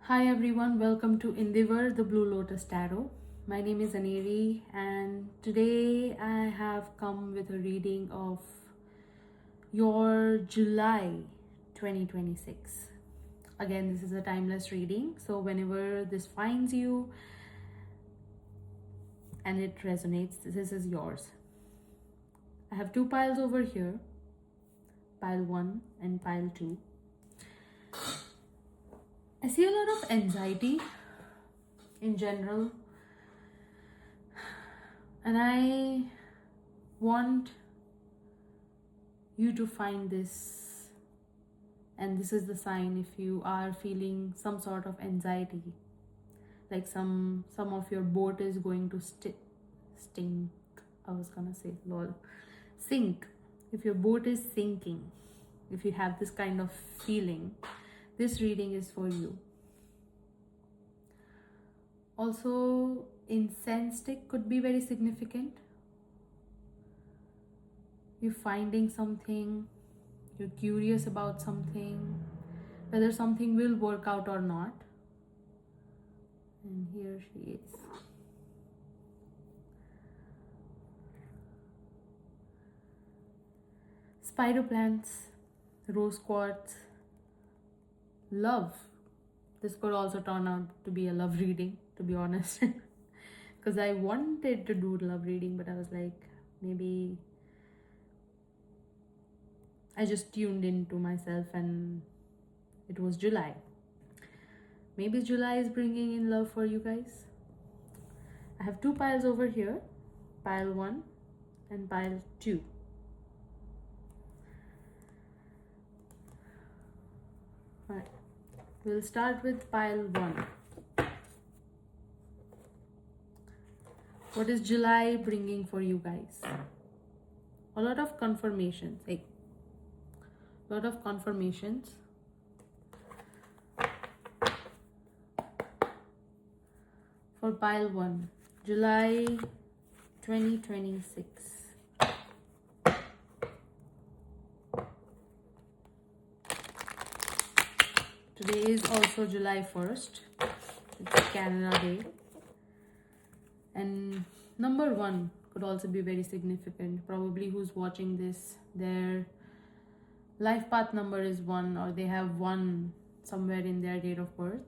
Hi everyone, welcome to Indivar, the Blue Lotus Tarot. My name is Aneri, and today I have come with a reading of your July 2026. Again, this is a timeless reading, so whenever this finds you and it resonates, this is yours. I have two piles over here, pile 1 and pile 2. I see a lot of anxiety in general, and I want you to find this, and this is the sign if you are feeling some sort of anxiety, like some of your boat is going to stink. I was gonna say lol, sink. If your boat is sinking, if you have this kind of feeling, this reading is for you. Also, incense stick could be very significant. You're finding something, you're curious about something, whether something will work out or not. And here she is. Spider plants, rose quartz, love. This could also turn out to be a love reading, to be honest. Because I wanted to do love reading, but I was like, maybe I just tuned into myself and it was July. Maybe July is bringing in love for you guys. I have two piles over here, pile 1 and pile 2. Alright, we'll start with pile 1. What is July bringing for you guys? A lot of confirmations. A lot of confirmations. For pile 1, July 2026. Today is also July 1st. It's Candrle Day. And number 1 could also be very significant. Probably who's watching this, their life path number is 1, or they have 1 somewhere in their date of birth.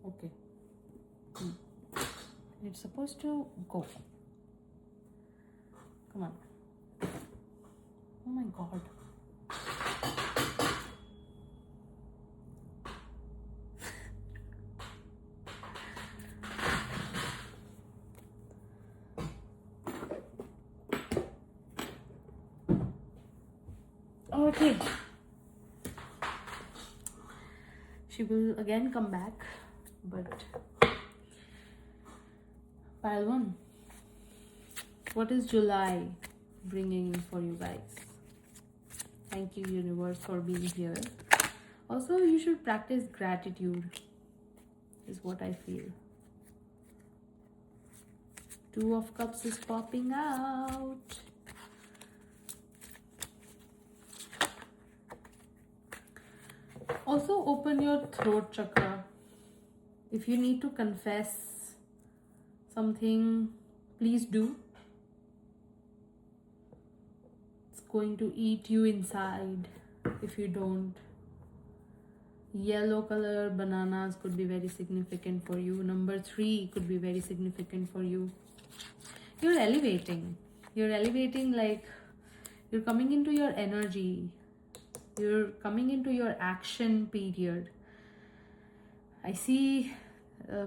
Okay. It's supposed to go. Come on. Oh my god. Okay. She will again come back, but pile 1. What is July bringing in for you guys? Thank you, universe, for being here. Also, you should practice gratitude, is what I feel. 2 of Cups is popping out. Also, open your throat chakra. If you need to confess something, please do. It's going to eat you inside if you don't. Yellow color bananas could be very significant for you. Number 3 could be very significant for you. You're elevating. You're elevating, like you're coming into your energy. You're coming into your action period. I see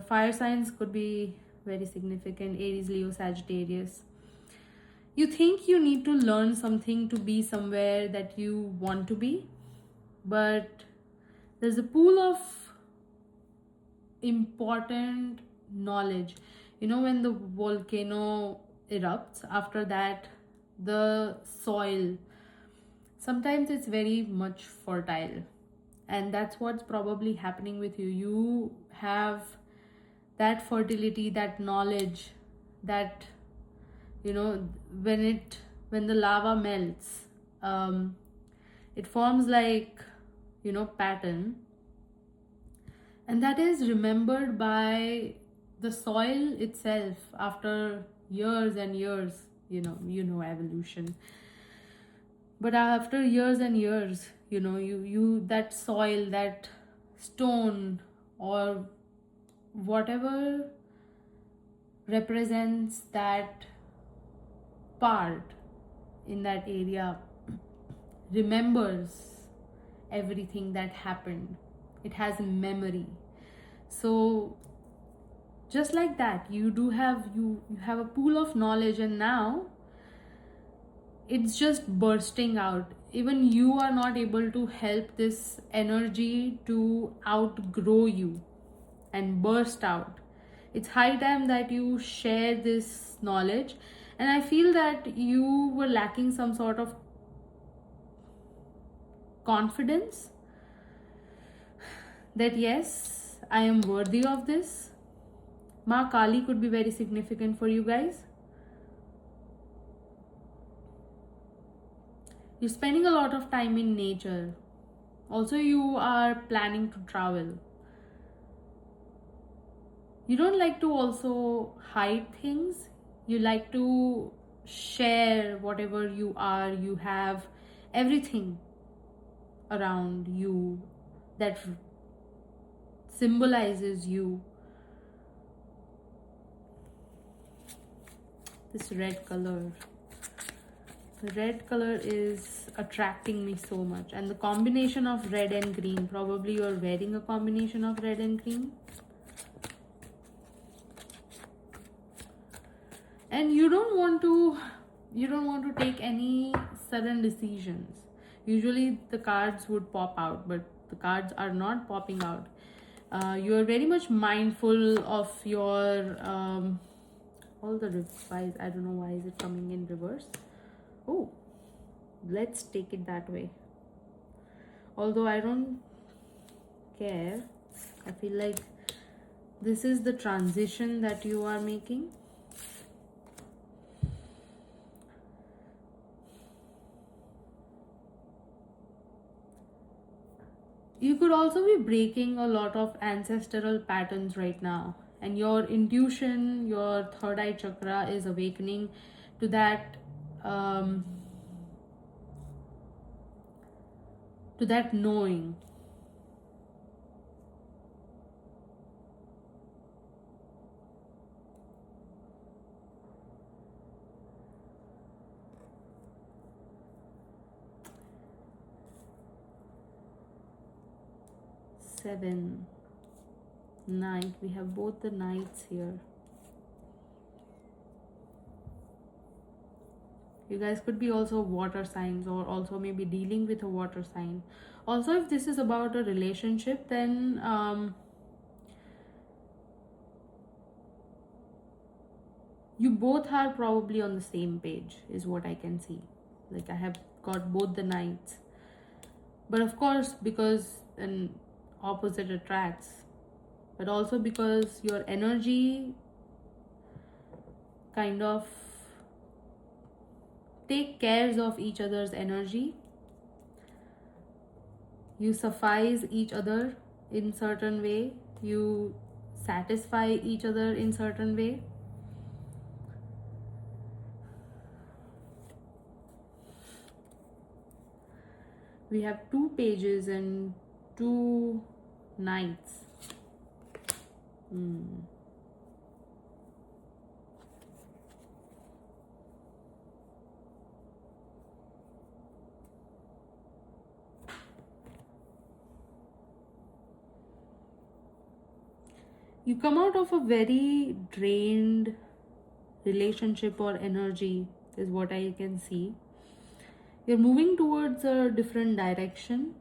fire signs could be very significant. Aries, Leo, Sagittarius. You think you need to learn something to be somewhere that you want to be, but there's a pool of important knowledge. You know, when the volcano erupts, after that, the soil, sometimes it's very much fertile, and that's what's probably happening with you. You have that fertility, that knowledge, that, you know, when the lava melts, It forms like, you know, pattern, and that is remembered by the soil itself after years and years. You know evolution, but after years and years, you that soil, that stone, or whatever represents that part in that area, remembers everything that happened. It has memory. So just like that, you have a pool of knowledge, and now it's just bursting out. Even you are not able to help this energy to outgrow you and burst out. It's high time that you share this knowledge, and I feel that you were lacking some sort of confidence that yes, I am worthy of this. Ma Kali could be very significant for you guys. You're spending a lot of time in nature. Also, you are planning to travel. You don't like to also hide things. You like to share whatever you are. You have everything around you that symbolizes you. This red color. The red color is attracting me so much. And the combination of red and green. Probably you're wearing a combination of red and green. And you don't want to take any sudden decisions. Usually the cards would pop out, but the cards are not popping out. You are very much mindful of your all the revised. I don't know why is it coming in reverse. Oh, let's take it that way. Although I don't care, I feel like this is the transition that you are making. You could also be breaking a lot of ancestral patterns right now, and your intuition, your third eye chakra is awakening to that knowing. Seven, Knight. We have both the knights here. You guys could be also water signs, or also maybe dealing with a water sign. Also, if this is about a relationship, then you both are probably on the same page, is what I can see. Like, I have got both the knights. But of course, because an opposite attracts, but also because your energy kind of take cares of each other's energy. You suffice each other in certain way. You satisfy each other in certain way. We have 2 pages and 2 knights. You come out of a very drained relationship or energy, is what I can see. You're moving towards a different direction.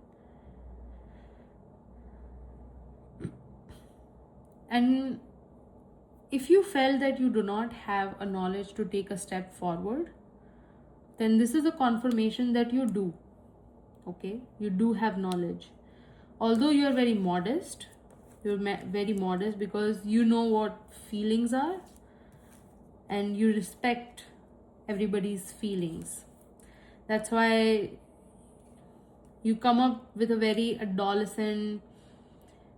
And if you felt that you do not have a knowledge to take a step forward, then this is a confirmation that you do. Okay, you do have knowledge. Although you are very modest, because you know what feelings are, and you respect everybody's feelings. That's why You come up with a very adolescent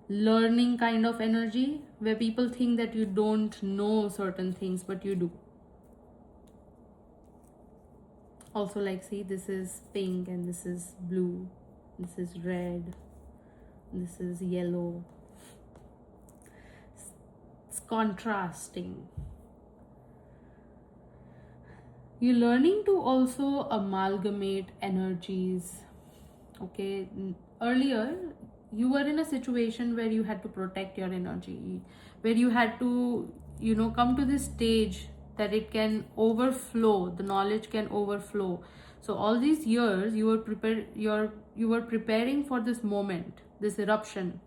learning kind of energy where people think that you don't know certain things, but you do. Also, like, see, this is pink and this is blue, this is red, this is yellow. It's contrasting. You're learning to also amalgamate energies. Okay, earlier you were in a situation where you had to protect your energy, where you had to, come to this stage that it can overflow, the knowledge can overflow. So all these years you were preparing for this moment, this eruption.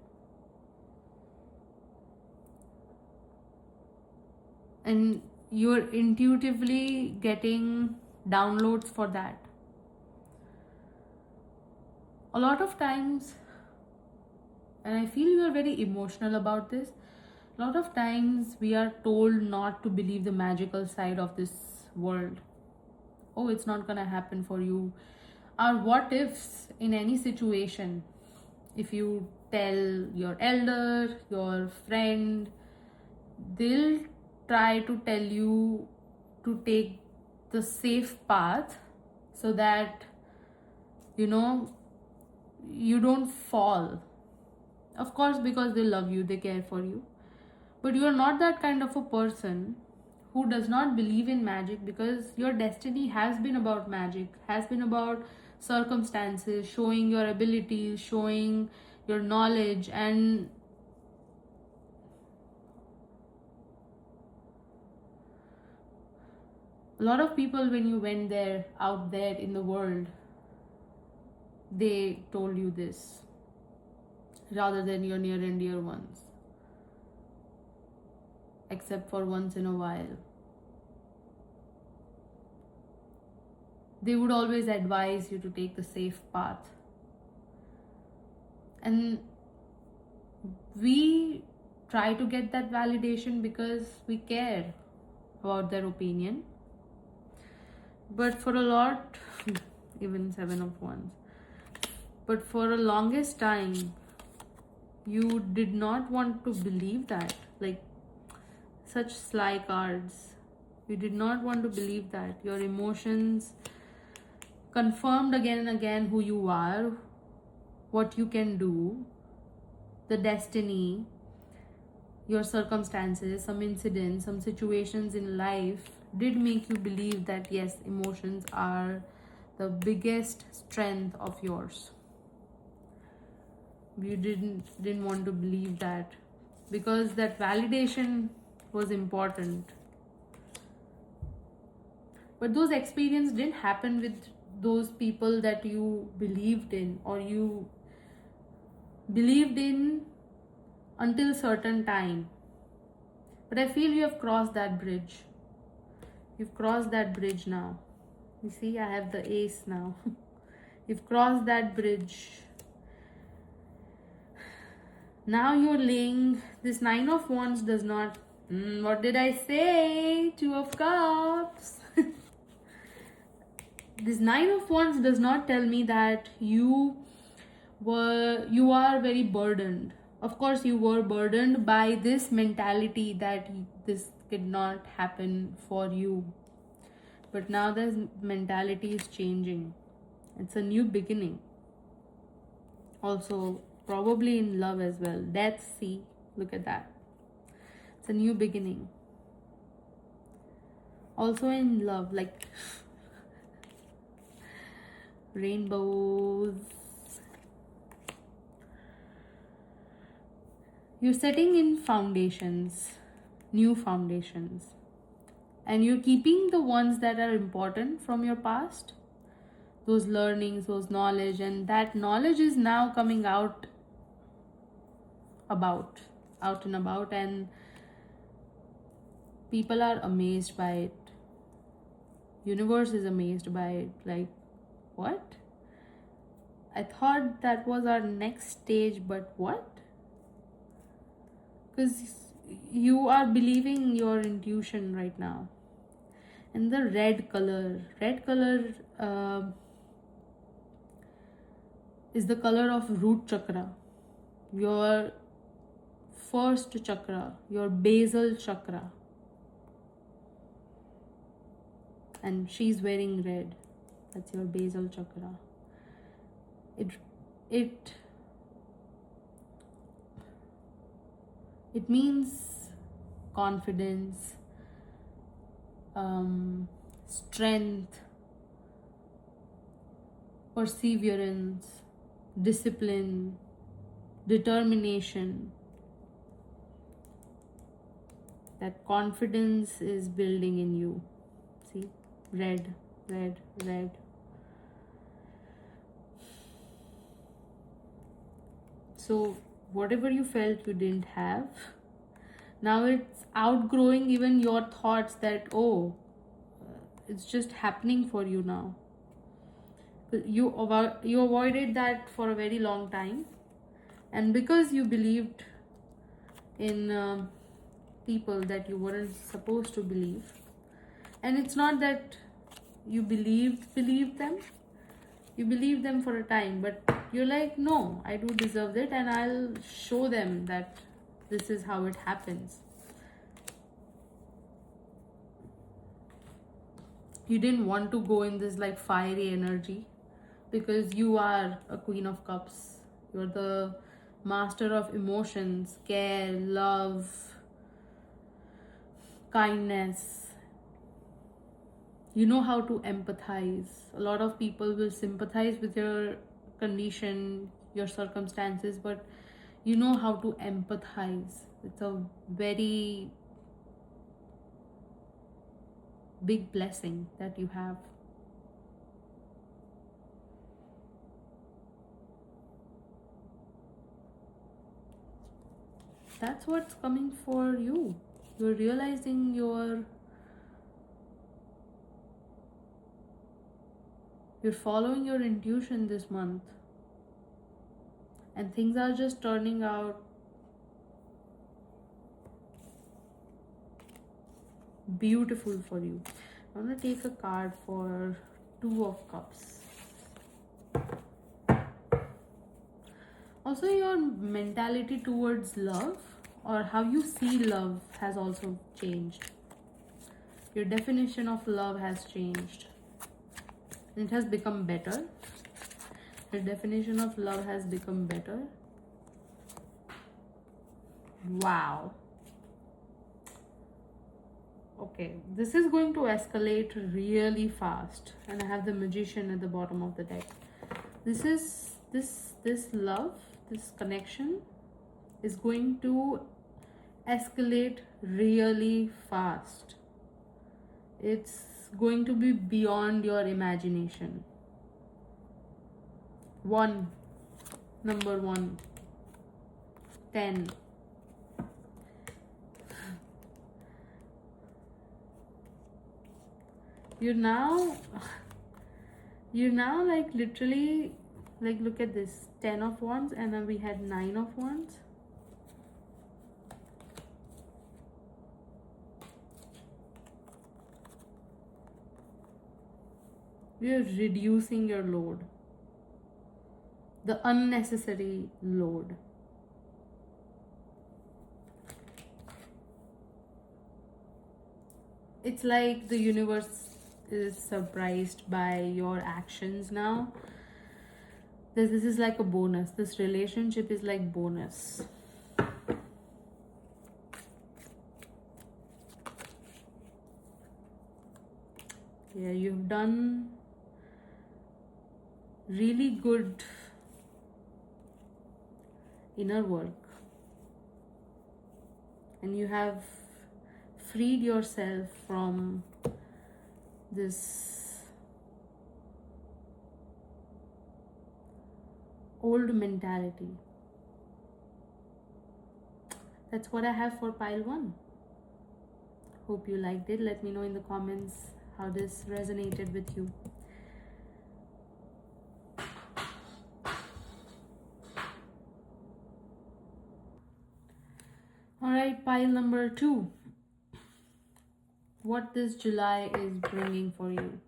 And you're intuitively getting downloads for that. A lot of times, and I feel you are very emotional about this, a lot of times we are told not to believe the magical side of this world. Oh, it's not gonna happen for you. Or what ifs in any situation. If you tell your elder, your friend, they'll try to tell you to take the safe path so that you don't fall. Of course, because they love you, they care for you. But you are not that kind of a person who does not believe in magic, because your destiny has been about magic, has been about circumstances, showing your abilities, showing your knowledge. And a lot of people, when you went there, out there in the world, they told you this rather than your near and dear ones, except for once in a while. They would always advise you to take the safe path. And we try to get that validation because we care about their opinion. But for a lot, even 7 of Wands, but for a longest time, you did not want to believe that. Like, such sly cards. You did not want to believe that. Your emotions confirmed again and again who you are, what you can do, the destiny, your circumstances, some incidents, some situations in life did make you believe that yes, emotions are the biggest strength of yours. You didn't want to believe that because that validation was important. But those experiences didn't happen with those people that you believed in, or you believed in until certain time. But I feel you have crossed that bridge. You've crossed that bridge now. You see, I have the ace now. You've crossed that bridge. Now you're laying, this 9 of Wands does not, what did I say? 2 of Cups. This 9 of Wands does not tell me that you are very burdened. Of course, you were burdened by this mentality that this could not happen for you. But now the mentality is changing. It's a new beginning. Also, probably in love as well. Death, see, look at that. It's a new beginning. Also in love, like rainbows. You're setting in foundations, new foundations, and you're keeping the ones that are important from your past, those learnings, those knowledge, and that knowledge is now coming out and about, and people are amazed by it. Universe is amazed by it. Like, what? I thought that was our next stage, but what? Because you are believing your intuition right now. And the red color is the color of root chakra, your first chakra, your basal chakra. And she's wearing red. That's your basal chakra. It means confidence, strength, perseverance, discipline, determination. That confidence is building in you. See, red, red, red. So whatever you felt you didn't have, now it's outgrowing even your thoughts that, oh, it's just happening for you now. You avoided that for a very long time, and because you believed in people that you weren't supposed to believe, and it's not that you believed them, you believed them for a time, but you're like, no, I do deserve it, and I'll show them that this is how it happens. You didn't want to go in this like fiery energy, because you are a Queen of Cups. You're the master of emotions, care, love, kindness. You know how to empathize. A lot of people will sympathize with your condition, your circumstances, but you know how to empathize. It's a very big blessing that you have. That's what's coming for you. You're realizing you're following your intuition this month, and things are just turning out beautiful for you. I'm gonna take a card for Two of Cups. Also, your mentality towards love, or how you see love, has also changed. Your definition of love has changed. It has become better. Your definition of love has become better. Wow. Okay, this is going to escalate really fast, and I have the Magician at the bottom of the deck. This love, this connection is going to escalate really fast. It's going to be beyond your imagination. Number 1, 10. You're now like literally, like, look at this, 10 of Wands, and then we had 9 of Wands. You're reducing your load, the unnecessary load. It's like the universe is surprised by your actions now. This is like a bonus. This relationship is like bonus. Yeah, you've done really good inner work, and you have freed yourself from this old mentality. That's what I have for pile 1. Hope you liked it. Let me know in the comments how this resonated with you. Alright, pile number 2. What this July is bringing for you.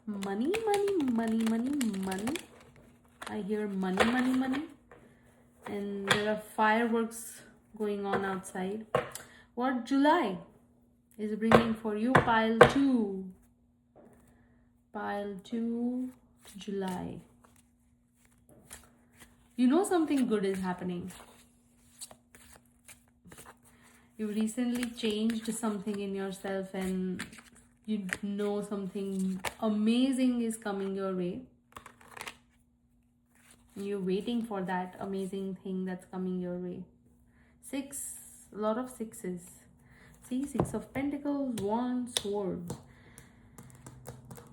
Money, money, money, money, money. I hear money, money, money. And there are fireworks going on outside. What July is bringing for you? Pile 2. Pile 2, July. You know something good is happening. You recently changed something in yourself and you know something amazing is coming your way. You're waiting for that amazing thing that's coming your way. 6, a lot of 6s. See, 6 of Pentacles, Wands, Swords.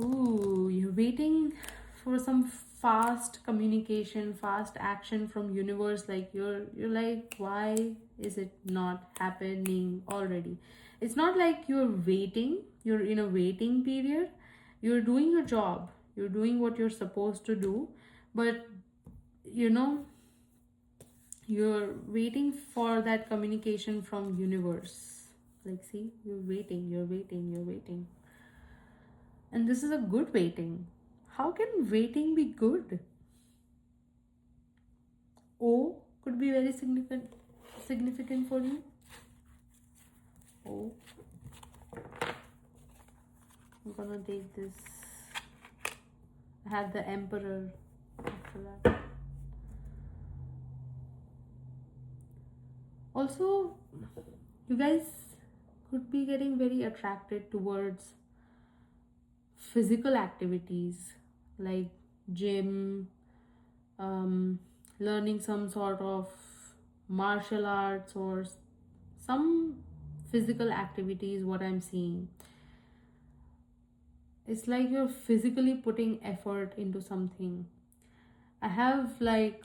Ooh, you're waiting for some fast communication, fast action from universe. Like you're like, why is it not happening already? It's not like you're waiting, you're in a waiting period. You're doing your job, you're doing what you're supposed to do, but you know, you're waiting for that communication from universe. Like, see, you're waiting, you're waiting, you're waiting. And this is a good waiting. How can waiting be good? O could be very significant for you. O. I'm gonna take this. I have the Emperor after that. Also, you guys could be getting very attracted towards physical activities like gym, learning some sort of martial arts or some physical activities. What I'm seeing, it's like you're physically putting effort into something. I have like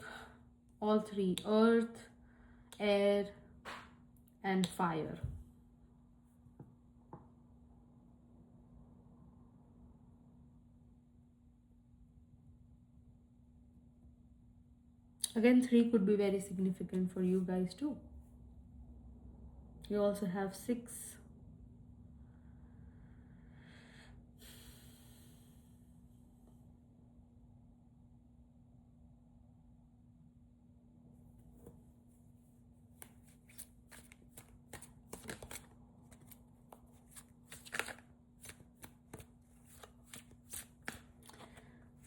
all 3: earth, air and fire. Again, 3 could be very significant for you guys too. You also have 6.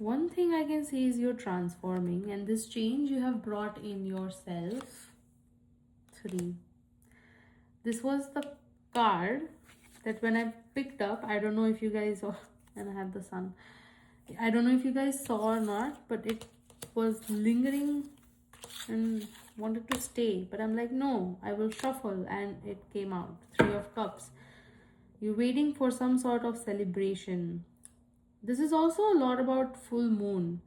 One thing I can see is you're transforming, and this change you have brought in yourself. 3. This was the card that when I picked up, I don't know if you guys saw, and I have the sun. I don't know if you guys saw or not, but it was lingering and wanted to stay. But I'm like, no, I will shuffle, and it came out. 3 of Cups. You're waiting for some sort of celebration. This is also a lot about full moon.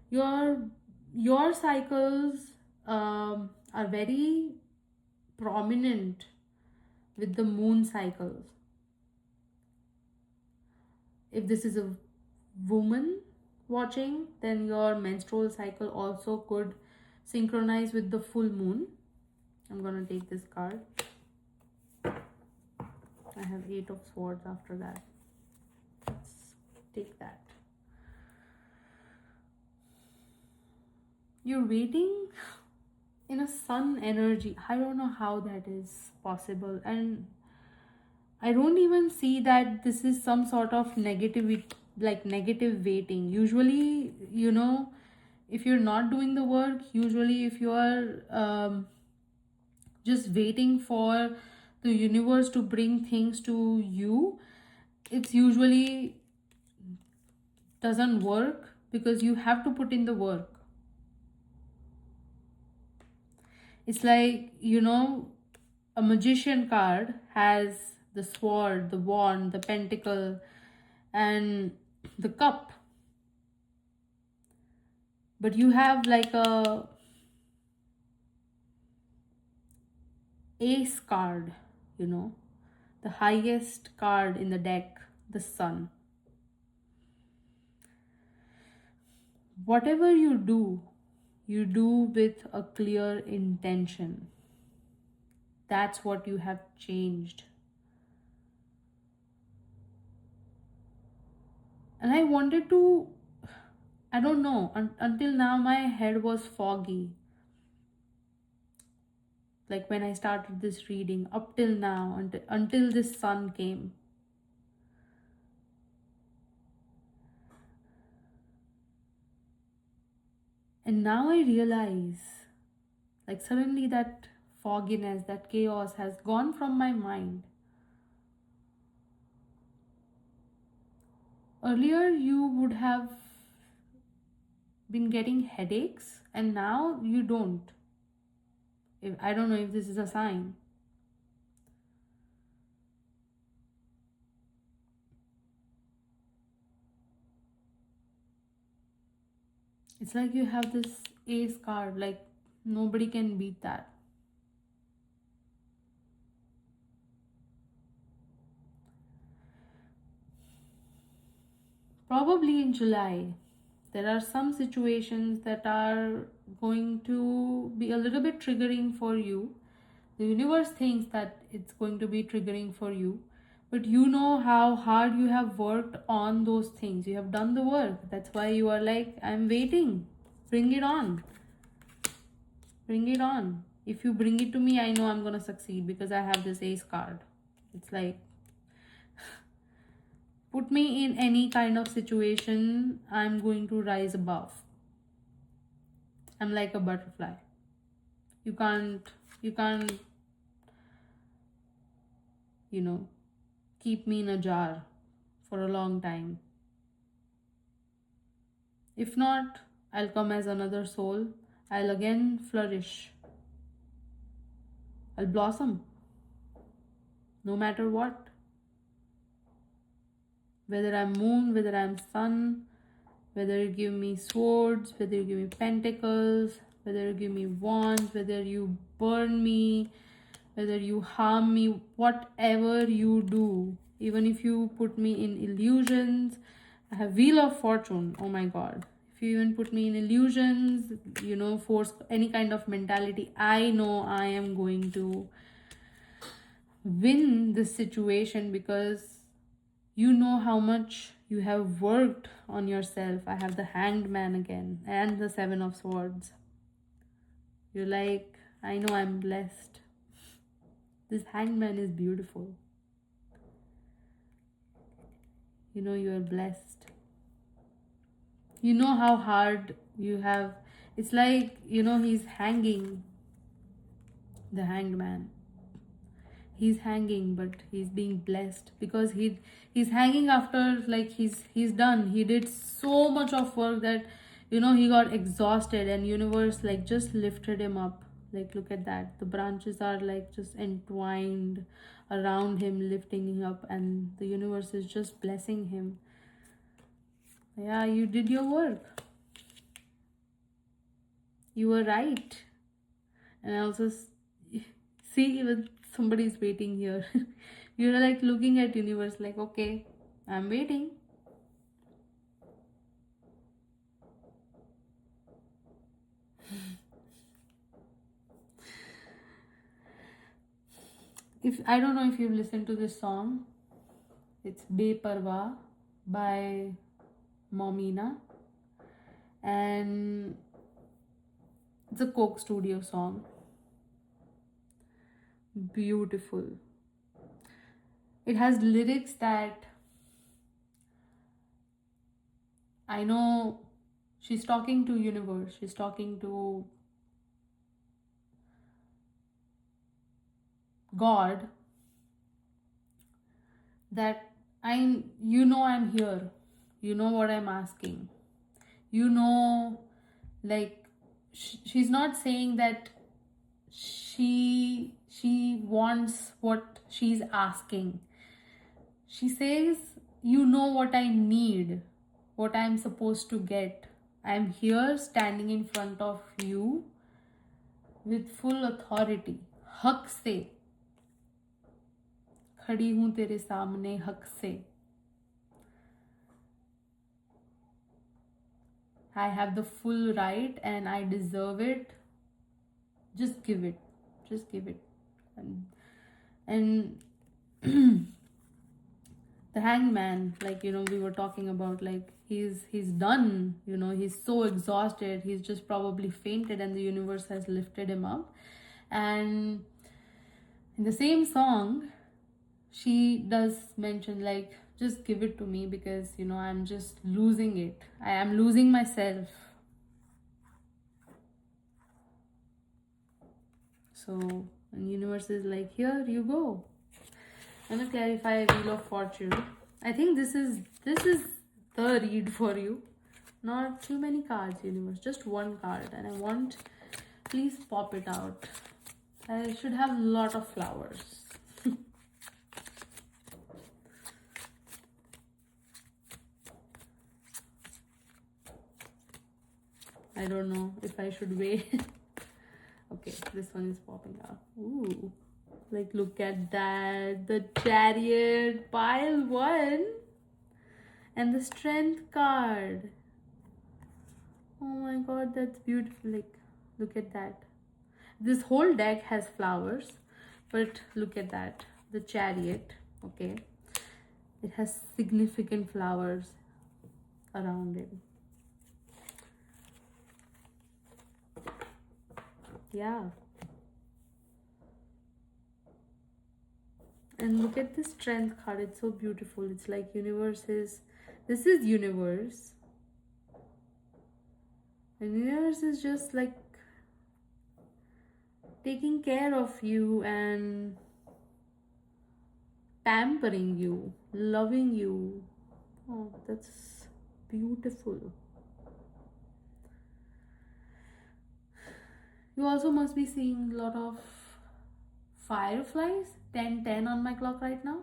Your cycles are very prominent with the moon cycles. If this is a woman watching, then your menstrual cycle also could synchronize with the full moon. I'm gonna take this card. I have 8 of Swords after that. Let's take that. You're waiting in a sun energy. I don't know how that is possible, and I don't even see that this is some sort of negative waiting. Usually, you know, if you're not doing the work, usually if you are just waiting for the universe to bring things to you, it's usually doesn't work because you have to put in the work. It's like, you know, a magician card has the sword, the wand, the pentacle, and the cup. But you have like a ace card, you know, the highest card in the deck, the sun. Whatever you do with a clear intention. That's what you have changed. And I wanted to, I don't know, until now my head was foggy. Like when I started this reading, up till now, until this sun came. And now I realize, like suddenly that fogginess, that chaos has gone from my mind. Earlier you would have been getting headaches and now you don't. I don't know if this is a sign. It's like you have this ace card, like nobody can beat that. Probably in July, there are some situations that are going to be a little bit triggering for you. The universe thinks that it's going to be triggering for you, but you know how hard you have worked on those things. You have done the work. That's why you are like, I'm waiting. Bring it on. Bring it on. If you bring it to me, I know I'm going to succeed because I have this ace card. It's like, put me in any kind of situation, I'm going to rise above. I'm like a butterfly. You can't, keep me in a jar for a long time. If not, I'll come as another soul. I'll again flourish. I'll blossom. No matter what. Whether I'm moon, whether I'm sun, whether you give me swords, whether you give me pentacles, whether you give me wands, whether you burn me, whether you harm me, whatever you do, even if you put me in illusions. I have Wheel of Fortune. Oh my God. If you even put me in illusions, force any kind of mentality, I know I am going to win this situation because you know how much you have worked on yourself. I have the Hanged Man again and the Seven of Swords. You're like, I know I'm blessed. This Hanged Man is beautiful. You know you are blessed. You know how hard you have. It's like, he's hanging. The Hanged Man. He's hanging, but he's being blessed because he's hanging after, like, he's done. He did so much of work that he got exhausted, and universe like just lifted him up. Like, look at that, the branches are like just entwined around him, lifting him up, and the universe is just blessing him. Yeah, you did your work. You were right. And I also see, even somebody's waiting here. You're like looking at universe like, okay, I'm waiting. If I don't know if you've listened to this song, it's Beparwa by Momina, and it's a Coke Studio song. Beautiful. It has lyrics that I know she's talking to universe, she's talking to God, that I'm here, you know what I'm asking, like she's not saying that she wants what she's asking. She says, you know what I need, what I'm supposed to get. I'm here standing in front of you with full authority. हक से खड़ी हूं तेरे सामने, हक से. I have the full right and I deserve it. Just give it. Just give it. And The Hangman, like, you know, we were talking about, like, he's done, you know, he's so exhausted, he's just probably fainted, and the universe has lifted him up. And in the same song, she does mention, like, just give it to me, because, you know, I'm just losing it, I am losing myself. So, and universe is like, here you go. I'm gonna clarify Wheel of Fortune. I think this is the read for you. Not too many cards, universe. Just one card, and I want, please pop it out. I should have a lot of flowers. I don't know if I should wait. Okay, this one is popping out. Ooh, like, look at that. The Chariot, pile 1. And the Strength card. Oh my god, that's beautiful. Like, look at that. This whole deck has flowers, but look at that. The Chariot, okay. It has significant flowers around it. Yeah. And look at the Strength card. It's so beautiful. It's like universe is, this is universe. And universe is just like taking care of you and pampering you, loving you. Oh, that's beautiful. You also must be seeing a lot of fireflies. 10:10 on my clock right now.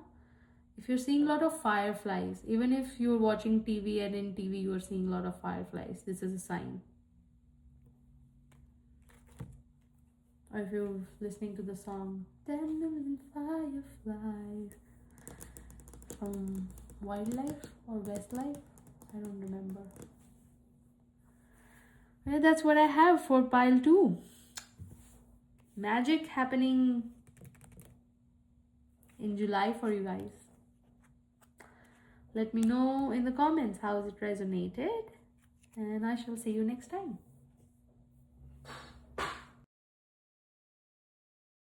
If you're seeing a lot of fireflies, even if you're watching TV and in TV you are seeing a lot of fireflies, this is a sign. Or if you're listening to the song 10 million fireflies from Wildlife or Westlife, I don't remember. Yeah, that's what I have for pile 2. Magic happening in July for you guys. Let me know in the comments how it resonated, and I shall see you next time.